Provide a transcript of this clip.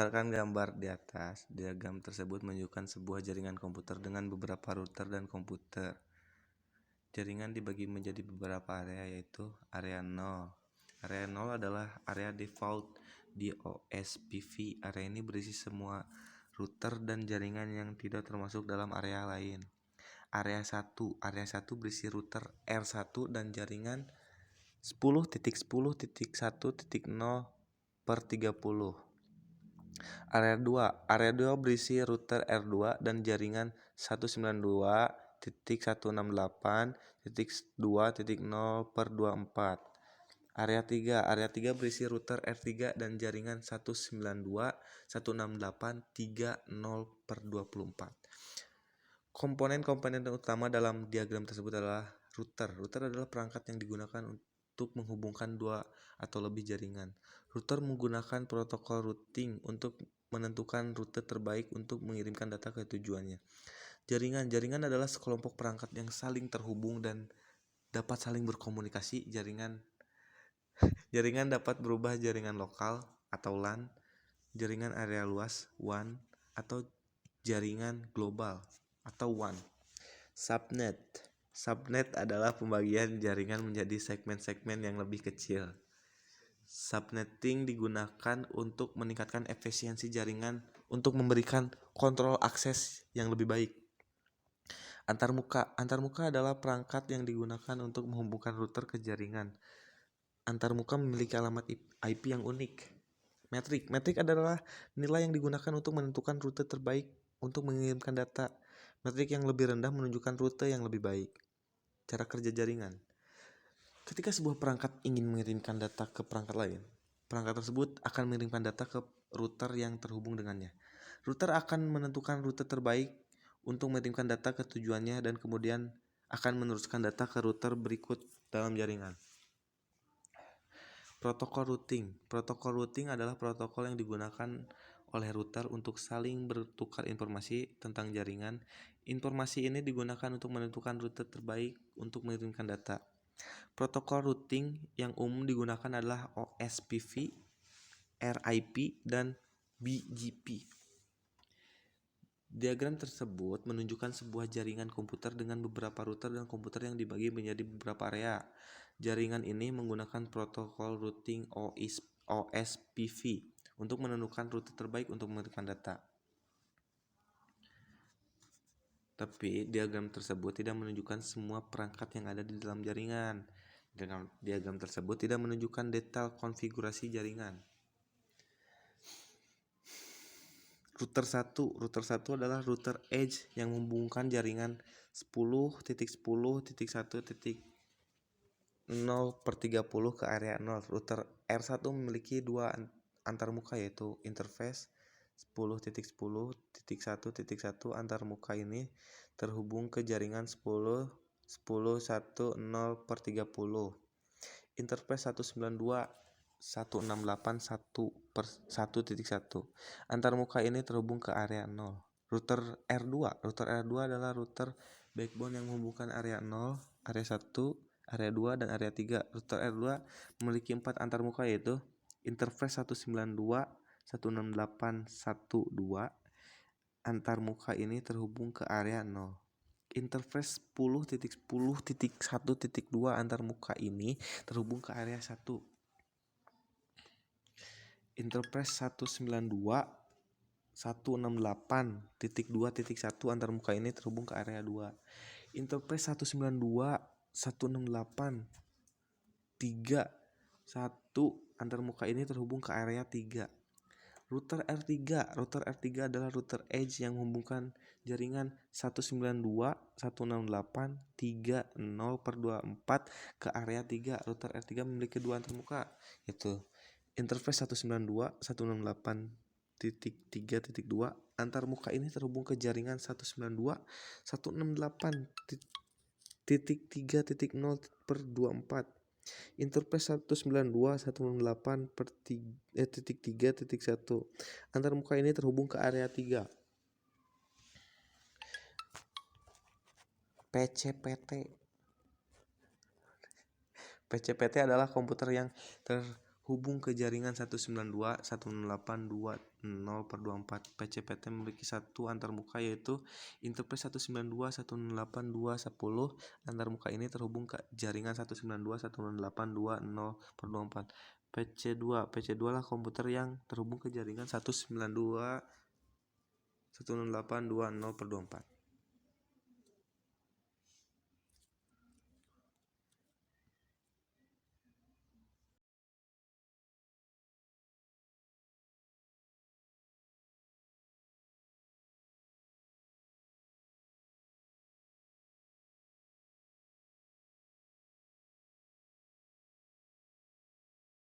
Berdasarkan gambar di atas, diagram tersebut menunjukkan sebuah jaringan komputer dengan beberapa router dan komputer. Jaringan dibagi menjadi beberapa area, yaitu area 0. Area 0 adalah area default di OSPF. Area ini berisi semua router dan jaringan yang tidak termasuk dalam area lain. Area 1 berisi router R1 dan jaringan 10.10.1.0/30. Area 2 berisi router R2 dan jaringan 192.168.2.0/24. Area 3 berisi router R3 dan jaringan 192.168.3.0/24. Komponen-komponen utama dalam diagram tersebut adalah router. Router adalah perangkat yang digunakan untuk menghubungkan dua atau lebih jaringan. Router menggunakan protokol routing untuk menentukan rute terbaik untuk mengirimkan data ke tujuannya. Jaringan adalah sekelompok perangkat yang saling terhubung dan dapat saling berkomunikasi. Jaringan dapat berubah jaringan lokal atau LAN, jaringan area luas WAN, atau jaringan global atau WAN. Subnet adalah pembagian jaringan menjadi segmen-segmen yang lebih kecil. Subnetting digunakan untuk meningkatkan efisiensi jaringan untuk memberikan kontrol akses yang lebih baik. Antarmuka adalah perangkat yang digunakan untuk menghubungkan router ke jaringan. Antarmuka memiliki alamat IP yang unik. Metrik adalah nilai yang digunakan untuk menentukan rute terbaik untuk mengirimkan data. Metrik yang lebih rendah menunjukkan rute yang lebih baik. Cara kerja jaringan. Ketika sebuah perangkat ingin mengirimkan data ke perangkat lain, perangkat tersebut akan mengirimkan data ke router yang terhubung dengannya. Router akan menentukan rute terbaik untuk mengirimkan data ke tujuannya dan kemudian akan meneruskan data ke router berikut dalam jaringan. Protokol routing adalah protokol yang digunakan oleh router untuk saling bertukar informasi tentang jaringan. Informasi ini digunakan untuk menentukan rute terbaik untuk mengirimkan data. Protokol routing yang umum digunakan adalah OSPF, RIP, dan BGP. Diagram tersebut menunjukkan sebuah jaringan komputer dengan beberapa router dan komputer yang dibagi menjadi beberapa area. Jaringan ini menggunakan protokol routing OSPF untuk menentukan rute terbaik untuk mengirimkan data. Tapi diagram tersebut tidak menunjukkan semua perangkat yang ada di dalam jaringan. Diagram tersebut tidak menunjukkan detail konfigurasi jaringan. Router 1 adalah router edge yang menghubungkan jaringan 10.10.1.0/30 ke area 0. Router R1 memiliki dua antarmuka, yaitu interface 10.10.1.1. Antarmuka ini terhubung ke jaringan 10.10.1.0/30. Interface 192.168.1.1. Antarmuka ini terhubung ke area 0. Router R2 adalah router backbone yang menghubungkan area 0, area 1, area 2, dan area 3. Router R2 memiliki 4 antarmuka, yaitu interface 192.168.1.2. Antarmuka ini terhubung ke area 0. Interface 10.10.1.2 antarmuka ini terhubung ke area 1. Interface 192.168.2.1 antarmuka ini terhubung ke area 2. Interface 192.168.3.1 antarmuka ini terhubung ke area 3. Router R3 adalah router edge yang menghubungkan jaringan 192.168.3.0/24 ke area 3. Router R3 memiliki dua antarmuka, yaitu interface 192.168.3.2. Antarmuka ini terhubung ke jaringan 192.168.3.0/24. Interface 192.168.3.1. Antarmuka ini terhubung ke area 3. PCPT adalah komputer yang hubung ke jaringan 192.168.20/24. PCPT memiliki satu antarmuka yaitu interface 192.168.2.10. Antarmuka ini terhubung ke jaringan 192.168.20/24. PC2 lah komputer yang terhubung ke jaringan 192.168.20/24.